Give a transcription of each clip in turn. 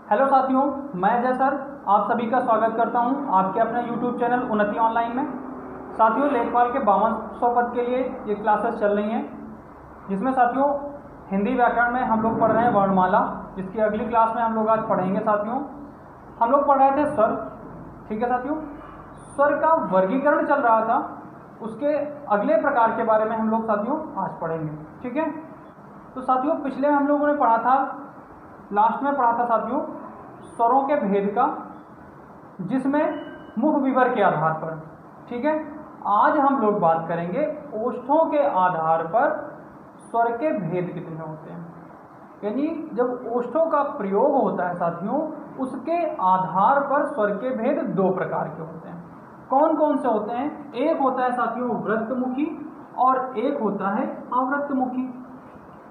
Hello साथियों, मैं जय सर आप सभी का स्वागत करता हूं आपके अपने यूट्यूब चैनल उन्नति ऑनलाइन में। साथियों, लेखपाल के 5200 पद के लिए ये क्लासेस चल रही हैं, जिसमें साथियों हिंदी व्याकरण में हम लोग पढ़ रहे हैं वर्णमाला, जिसकी अगली क्लास में हम लोग आज पढ़ेंगे। साथियों, हम लोग पढ़ रहे थे स्वर। ठीक है साथियों, स्वर का वर्गीकरण चल रहा था, उसके अगले प्रकार के बारे में हम लोग साथियों आज पढ़ेंगे। ठीक है, तो साथियों पिछले हम लोगों ने पढ़ा था, लास्ट में पढ़ा था साथियों स्वरों के भेद का, जिसमें मुख विवर के आधार पर। ठीक है, आज हम लोग बात करेंगे ओष्ठों के आधार पर स्वर के भेद कितने होते हैं। यानी जब ओष्ठों का प्रयोग होता है साथियों, उसके आधार पर स्वर के भेद दो प्रकार के होते हैं। कौन कौन से होते हैं? एक होता है साथियों वृत्तमुखी और एक होता है अवृत्तमुखी।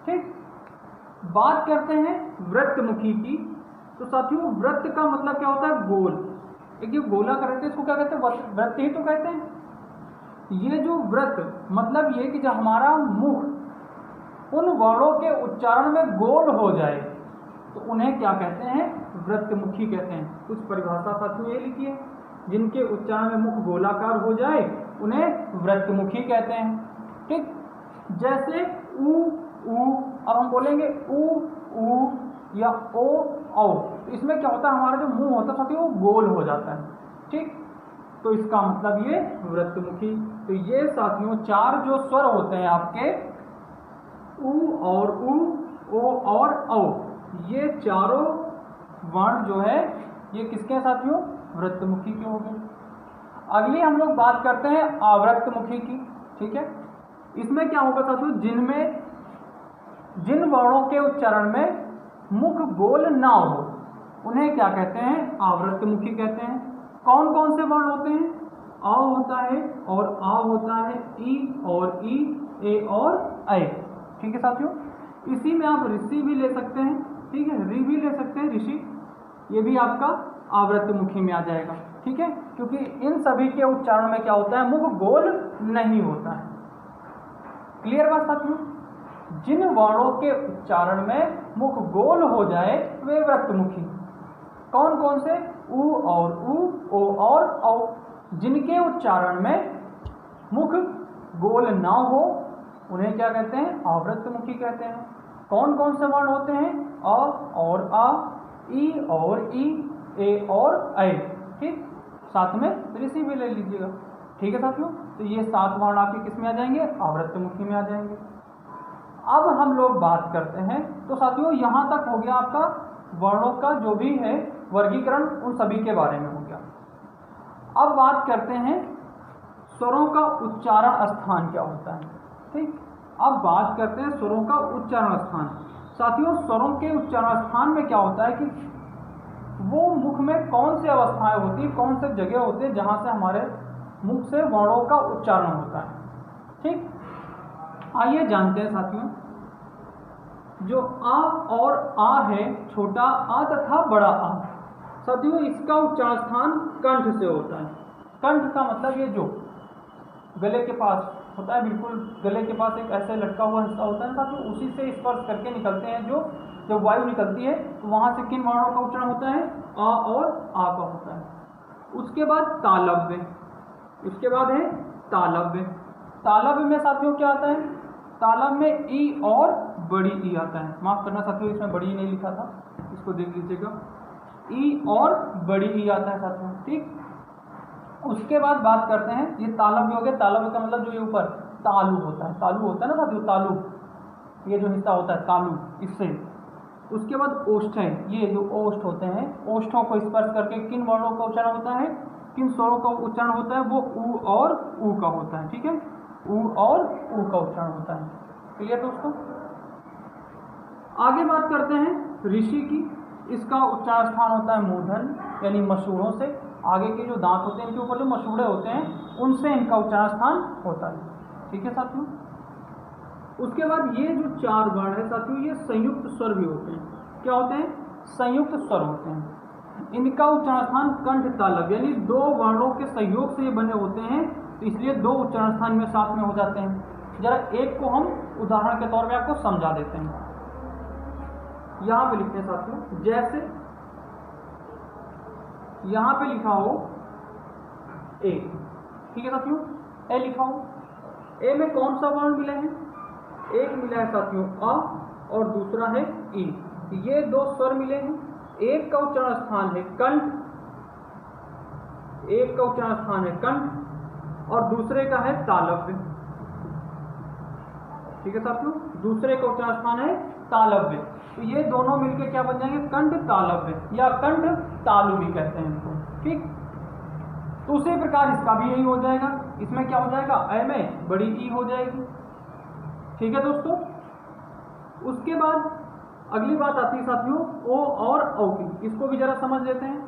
ठीक, बात करते हैं वृत्तमुखी की। तो साथियों वृत्त का मतलब क्या होता है? गोल। एक ये गोला करते हैं, इसको क्या कहते हैं? वृत्त ही तो कहते हैं। ये जो वृत्त मतलब ये कि जब हमारा मुख उन वर्णों के उच्चारण में गोल हो जाए तो उन्हें क्या कहते हैं? वृत्तमुखी कहते हैं। कुछ परिभाषा साथियों ये लिखी है, जिनके उच्चारण में मुख गोलाकार हो जाए उन्हें वृत्तमुखी कहते हैं। ठीक, जैसे ऊ ऊ, अब हम बोलेंगे ऊ ऊ या ओ औ, तो इसमें क्या होता है? हमारा जो मुंह होता है साथियों वो गोल हो जाता है। ठीक, तो इसका मतलब ये वृत्तमुखी। तो ये साथियों चार जो स्वर होते हैं आपके, ऊ और ऊ, ओ और औ, ये चारों वर्ण जो है ये किसके हैं साथियों? वृत्तमुखी के हो गए। अगली हम लोग बात करते हैं अवृत्तमुखी की। ठीक है, इसमें क्या होगा साथियों? जिन वर्णों के उच्चारण में मुख गोल ना हो उन्हें क्या कहते हैं? अवृत्तमुखी कहते हैं। कौन कौन से वर्ण होते हैं? अ होता है और आ होता है, ई और ई, ए और ऐ। ठीक है साथियों, इसी में आप ऋषि भी ले सकते हैं। ठीक है, री भी ले सकते हैं, ऋषि, ये भी आपका अवृत्तमुखी में आ जाएगा। ठीक है, क्योंकि इन सभी के उच्चारण में क्या होता है? मुख गोल नहीं होता है। क्लियर बात साथियों? जिन वर्णों के उच्चारण में मुख गोल हो जाए वे वृत्तमुखी। कौन कौन से? ऊ और ऊ, ओ और औ। जिनके उच्चारण में मुख गोल ना हो उन्हें क्या कहते हैं? अवृत्तमुखी कहते हैं। कौन कौन से वर्ण होते हैं? अ और आ, ई और ई, ए और ऐ। ठीक, साथ में ऋषि भी ले लीजिएगा। ठीक है साथियों, तो ये 7 वर्ण आपके किस में आ जाएंगे? अवृत्तमुखी में आ जाएंगे। अब हम लोग बात करते हैं, तो साथियों यहां तक हो गया आपका वर्णों का जो भी है वर्गीकरण, उन सभी के बारे में हो गया। अब बात करते हैं स्वरों का उच्चारण स्थान क्या होता है। ठीक, अब बात करते हैं स्वरों का उच्चारण स्थान। साथियों स्वरों के उच्चारण स्थान में क्या होता है कि वो मुख में कौन सी अवस्थाएं होती है, कौन से जगह होते हैं जहां से हमारे मुख से वर्णों का उच्चारण होता है। ठीक, आइए जानते हैं साथियों, जो आ और आ है, छोटा आ तथा बड़ा आ, साथियों इसका उच्चारण स्थान कंठ से होता है। कंठ का मतलब ये जो गले के पास होता है, बिल्कुल गले के पास एक ऐसे लटका हुआ हिस्सा होता है साथियों, उसी से स्पर्श करके निकलते हैं। जो जब वायु निकलती है तो वहां से किन वर्णों का उच्चारण होता है? आ और आ का होता है। उसके बाद तालव्य, उसके बाद है तालव्य। तालव्य में साथियों क्या आता है? तालव्य में ई और बड़ी ई आता है। माफ करना साथियों, इसमें बड़ी ई नहीं लिखा था, इसको देख लीजिएगा। ई और बड़ी ई आता है साथियों। ठीक, उसके बाद बात करते हैं, ये तालव्य हो गया। तालव्य का मतलब जो ये ऊपर तालु होता है, तालु होता है ना साथियों, तालु, ये जो हिस्सा होता है तालु, इससे। उसके बाद ओष्ठ है, ये जो ओष्ठ होते हैं, ओष्ठों को स्पर्श करके किन वर्णों का उच्चारण होता है, किन स्वरों का उच्चारण होता है? वो ऊ और ऊ का होता है। ठीक है, ऊ और ऊ का उच्चारण होता है। क्लियर दोस्तों? आगे बात करते हैं ऋषि की। इसका उच्चारण स्थान होता है मूर्धन, यानी मसूड़ों से। आगे के जो दांत होते हैं इनके ऊपर जो मसूड़े होते हैं उनसे इनका उच्चारण स्थान होता है। ठीक है साथियों, उसके बाद ये जो 4 वर्ण है साथियों, ये संयुक्त स्वर भी होते हैं। क्या होते हैं? संयुक्त स्वर होते हैं। इनका उच्चारण स्थान कंठ तालव्य, यानी 2 वर्णों के सहयोग से ये बने होते हैं, तो इसलिए 2 उच्चारण स्थान में साथ में हो जाते हैं। जरा एक को हम उदाहरण के तौर पे आपको समझा देते हैं। यहां पे लिखते हैं साथियों, जैसे यहाँ पे लिखा हो ए, ठीक है साथियों, ए लिखा हो। ए में कौन सा वर्ण मिले हैं? एक मिला है साथियों अ और दूसरा है ई। ये दो स्वर मिले हैं, एक का उच्चारण स्थान है कंठ, एक का उच्चारण स्थान है कंठ और दूसरे का है तालव्य। ठीक है साथियों, दूसरे का उच्चारण स्थान है तालव्य। तो ये दोनों मिलके क्या बन जाएंगे? कंठ तालव्य या कंठ तालु भी कहते हैं इनको। ठीक, तो उसी प्रकार इसका भी यही हो जाएगा। इसमें क्या हो जाएगा? अ में बड़ी ई हो जाएगी। ठीक है दोस्तों, उसके बाद अगली बात आती है साथियों ओ और औ की। इसको भी जरा समझ लेते हैं।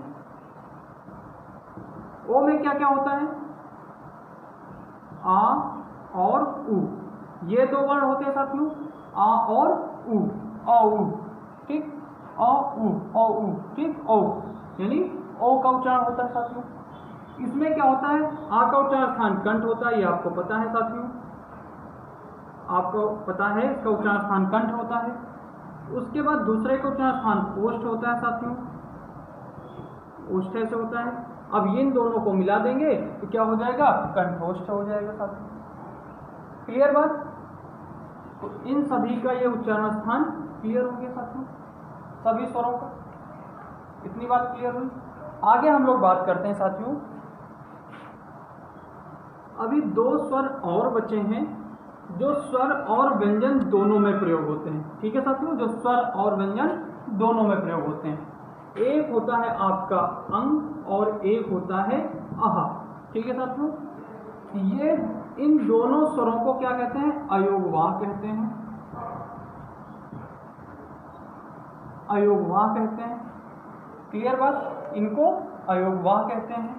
ओ में क्या क्या होता है? आ और उ, ये दो वर्ण होते हैं साथियों, आ और उ, अ उ। ठीक, अ उ, अ उ, ठीक, ओ यानी ओ का उच्चारण होता है साथियों। इसमें क्या होता है? आ का उच्चारण स्थान कंठ होता है, ये आपको पता है साथियों, आपको पता है इसका उच्चारण स्थान कंठ होता है। उसके बाद दूसरे का उच्चारण स्थान ओष्ठ होता है साथियों, ओष्ठ से होता है। अब इन दोनों को मिला देंगे तो क्या हो जाएगा? कंठोष्ठ हो जाएगा साथियों। क्लियर बात? तो इन सभी का ये उच्चारण स्थान क्लियर हो गया साथियों, सभी स्वरों का। इतनी बात क्लियर हुई। आगे हम लोग बात करते हैं साथियों, अभी दो स्वर और बचे हैं जो स्वर और व्यंजन दोनों में प्रयोग होते हैं। ठीक है साथियों, जो स्वर और व्यंजन दोनों में प्रयोग होते हैं। एक होता है आपका अंग और एक होता है आहा। ठीक है साथियों, ये इन दोनों स्वरों को क्या कहते हैं? अयोगवाह कहते हैं, अयोगवाह कहते हैं। क्लियर बात? इनको अयोगवाह कहते हैं।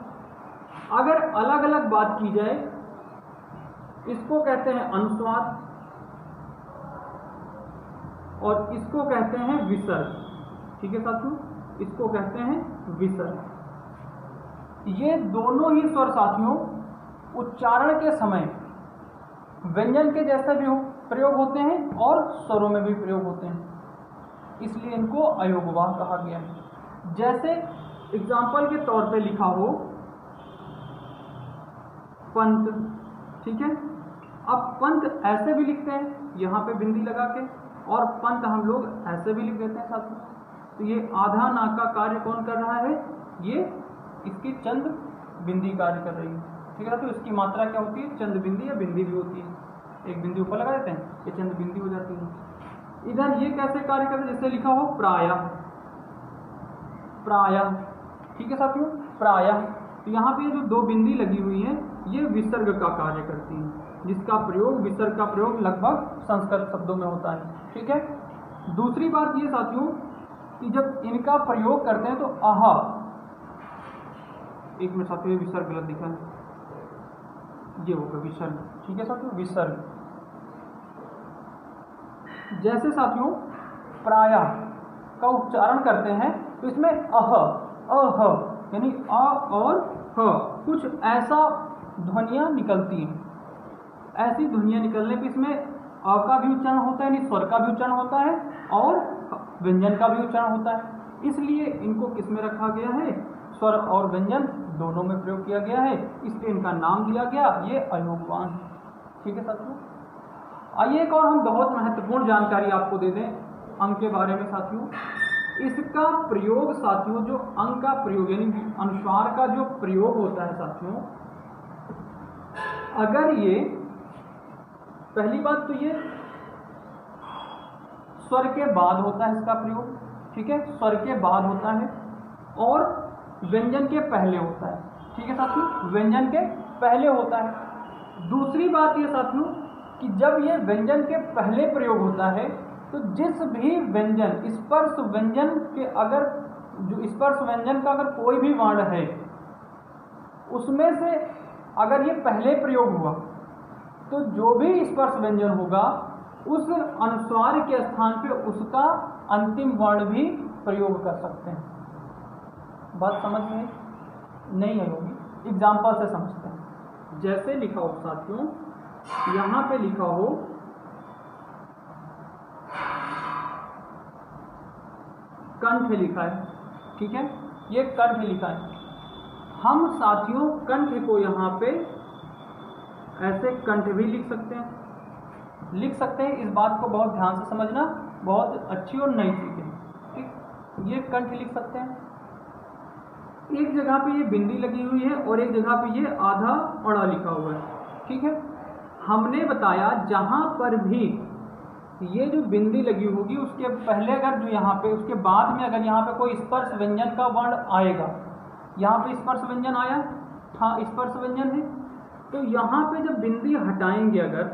अगर अलग अलग बात की जाए, इसको कहते हैं अनुस्वार और इसको कहते हैं विसर्ग। ठीक है साथियों, इसको कहते हैं विसर्ग। ये दोनों ही स्वर साथियों उच्चारण के समय व्यंजन के जैसे भी हो प्रयोग होते हैं और स्वरों में भी प्रयोग होते हैं, इसलिए इनको अयोगवाह कहा गया है। जैसे एग्जाम्पल के तौर पे लिखा हो पंत। ठीक है, अब पंत ऐसे भी लिखते हैं यहाँ पे बिंदी लगा के, और पंत हम लोग ऐसे भी लिख देते हैं साथियों। तो ये आधा नाक का कार्य कौन कर रहा है? ये इसकी चंद बिंदी कार्य कर रही है। ठीक है, तो इसकी मात्रा क्या होती है? चंद बिंदी या बिंदी भी होती है। एक बिंदी ऊपर लगा देते हैं, ये चंद बिंदी हो जाती है। इधर ये कैसे कार्य करते हैं? जैसे लिखा हो प्रायः, प्रायः। ठीक है साथियों, प्रायः। तो यहाँ पे जो दो बिंदी लगी हुई है ये विसर्ग का कार्य करती है, जिसका प्रयोग, विसर्ग का प्रयोग लगभग संस्कृत शब्दों में होता है। ठीक है, दूसरी बात ये साथियों कि जब इनका प्रयोग करते हैं तो आहा, एक मिनट साथियों, विसर्ग गलत दिखा है, ये होगा विसर्ग। ठीक है साथियों, विसर्ग। जैसे साथियों प्रायः का उच्चारण करते हैं तो इसमें अह, अह यानी अ और ह कुछ ऐसा ध्वनियां निकलती हैं। ऐसी ध्वनियां निकलने पर इसमें अ का भी उच्चारण होता है, यानी स्वर का भी उच्चारण होता है और व्यंजन का भी उच्चारण होता है। इसलिए इनको किस में रखा गया है? स्वर और व्यंजन दोनों में प्रयोग किया गया है, इसलिए इनका नाम दिया गया, ये अयोगवाह है। ठीक है साथियों, आइए एक और हम बहुत महत्वपूर्ण जानकारी आपको दे दें अंग के बारे में साथियों। इसका प्रयोग साथियों, जो अंग का प्रयोग यानी अनुस्वार का जो प्रयोग होता है साथियों, अगर ये पहली बात तो ये स्वर के बाद होता है इसका प्रयोग। ठीक है, स्वर के बाद होता है और व्यंजन के पहले होता है। ठीक है साथियों, व्यंजन के पहले होता है। दूसरी बात ये साथियों कि जब ये व्यंजन के पहले प्रयोग होता है तो जिस भी व्यंजन, स्पर्श व्यंजन के, अगर जो स्पर्श व्यंजन का अगर कोई भी वर्ण है उसमें से अगर ये पहले प्रयोग हुआ तो जो भी स्पर्श व्यंजन होगा उस अनुस्वार के स्थान पे उसका अंतिम वर्ण भी प्रयोग कर सकते हैं। बात समझ में नहीं आई होगी, एग्जाम्पल से समझते हैं। जैसे लिखा हो साथियों, यहां पे लिखा हो कंठ लिखा है। ठीक है, ये कंठ लिखा है। हम साथियों कंठ को यहाँ पे ऐसे कंठ भी लिख सकते हैं, इस बात को बहुत ध्यान से समझना, बहुत अच्छी और नई चीज है। ठीक, ये कंठ लिख सकते हैं। एक जगह पे ये बिंदी लगी हुई है और एक जगह पे ये आधा अड़ा लिखा हुआ है। ठीक है, हमने बताया जहां पर भी ये जो बिंदी लगी होगी उसके पहले अगर जो यहाँ पे उसके बाद में अगर यहाँ पे कोई स्पर्श व्यंजन का वर्ण आएगा, यहाँ पे स्पर्श व्यंजन आया, हाँ स्पर्श व्यंजन है, तो यहाँ पे जब बिंदी हटाएंगे अगर,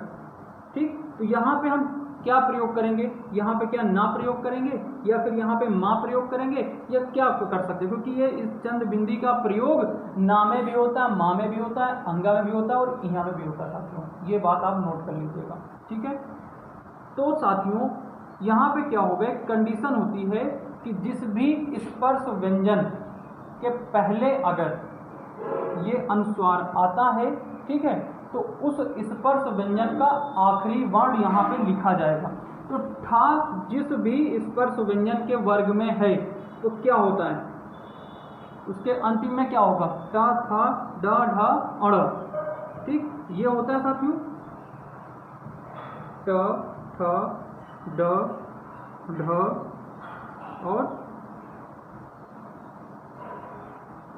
ठीक, तो यहाँ पे हम क्या प्रयोग करेंगे, यहाँ पे क्या ना प्रयोग करेंगे या फिर यहाँ पे माँ प्रयोग करेंगे या क्या कर सकते हैं, क्योंकि ये इस चंद बिंदी का प्रयोग ना में भी होता है, माँ में भी होता है, अंगा में भी होता है और यहाँ में भी होता है साथियों, ये बात आप नोट कर लीजिएगा। ठीक है, तो साथियों यहाँ पे क्या होगा, कंडीशन होती है कि जिस भी स्पर्श व्यंजन के पहले अगर ये अनुस्वार आता है, ठीक है, तो उस स्पर्श व्यंजन का आखिरी वर्ण यहाँ पे लिखा जाएगा। तो ठा जिस भी स्पर्श व्यंजन के वर्ग में है तो क्या होता है, उसके अंतिम में क्या होगा, टा था डा ढा अड़। ठीक, ये होता है साथियों ट ठ ड ढ और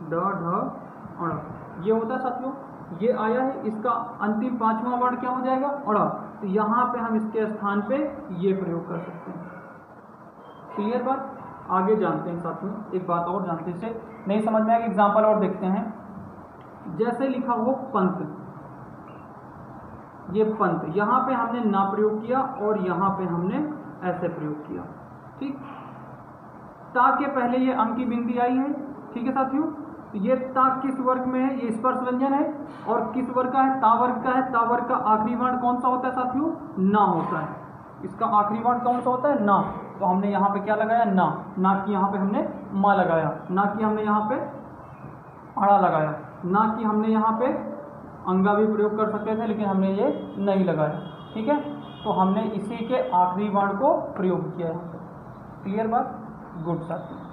ड ढ अड़, ये होता है साथियों। ये आया है, इसका अंतिम पांचवा वर्ण क्या हो जाएगा, अड़ा। तो यहाँ पे हम इसके स्थान पे ये प्रयोग कर सकते हैं। क्लियर बात, आगे जानते हैं साथियों, एक बात और जानते हैं, इसे नहीं समझ में आएगा, एग्जाम्पल और देखते हैं। जैसे लिखा हो पंत, ये पंत, यहाँ पे हमने ना प्रयोग किया और यहाँ पे हमने ऐसे प्रयोग किया। ठीक, ता के पहले ये अंक की बिंदी आई है। ठीक है साथियों, ये ता किस वर्ग में है, ये स्पर्श व्यंजन है और किस वर्ग का है, ता वर्ग का है। ता वर्ग का आखिरी वर्ण कौन सा होता है साथियों, ना होता है। इसका आखिरी वर्ण कौन सा होता है, ना। तो हमने यहाँ पे क्या लगाया, ना, ना कि यहाँ पे हमने माँ लगाया, ना कि हमने यहाँ पे अड़ा लगाया, ना कि हमने यहाँ पे अंगा भी प्रयोग कर सकते थे लेकिन हमने ये नहीं लगाया। ठीक है, तो हमने इसी के आखिरी वर्ण को प्रयोग किया यहाँ पे। क्लियर बात, गुड साथियों।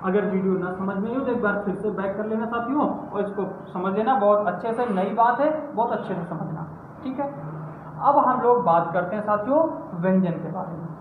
अगर वीडियो ना समझ में हो तो एक बार फिर से बैक कर लेना साथियों और इसको समझ लेना, बहुत अच्छे से, नई बात है, बहुत अच्छे से समझना। ठीक है, अब हम लोग बात करते हैं साथियों व्यंजन के बारे में।